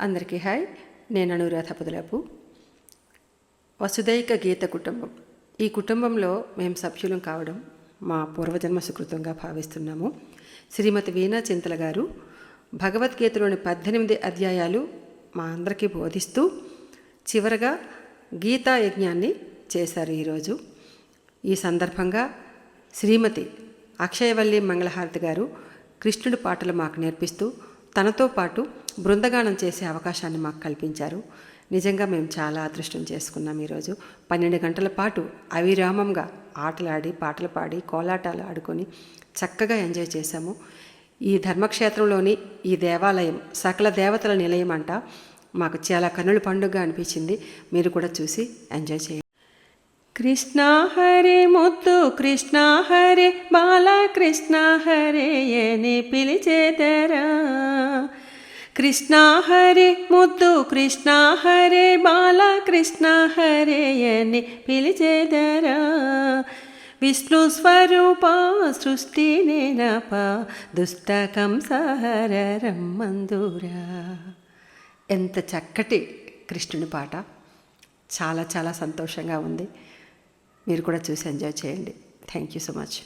అందరికీ హాయ్. నేను అనురాధ పొదలపు. వసుదైక గీత కుటుంబం. ఈ కుటుంబంలో మేము సభ్యులం కావడం మా పూర్వజన్మ సుకృతంగా భావిస్తున్నాము. శ్రీమతి వీణా చింతల గారు భగవద్గీతలోని 18 అధ్యాయాలు మా అందరికీ బోధిస్తూ చివరగా గీతా యజ్ఞాన్ని చేశారు ఈరోజు. ఈ సందర్భంగా శ్రీమతి అక్షయవల్లి మంగళహారతి గారు కృష్ణుడి పాటలు మాకు నేర్పిస్తూ తనతో పాటు బృందగానం చేసే అవకాశాన్ని మాకు కల్పించారు. నిజంగా మేము చాలా అదృష్టం చేసుకున్నాం. ఈరోజు 12 గంటల పాటు అవిరామంగా ఆటలాడి పాటలు పాడి కోలాటాలు ఆడుకొని చక్కగా ఎంజాయ్ చేశాము. ఈ ధర్మక్షేత్రంలోని ఈ దేవాలయం సకల దేవతల నిలయం అంట. మాకు చాలా కన్నుల పండుగ అనిపించింది. మీరు కూడా చూసి ఎంజాయ్ చేయండి. కృష్ణ హరే ముద్దు కృష్ణ హరే బాల కృష్ణ హరే అని పిలిచేదరా. కృష్ణ హరే ముద్దు కృష్ణ హరే బాల కృష్ణ హరే అని పిలిచేదరా. విష్ణు స్వరూప సృష్టి నేనప దుస్తకం సహర రమ్మందురా. ఎంత చక్కటి కృష్ణుని పాట. చాలా చాలా సంతోషంగా ఉంది. మీరు కూడా చూసి ఎంజాయ్ చేయండి. Thank you so much.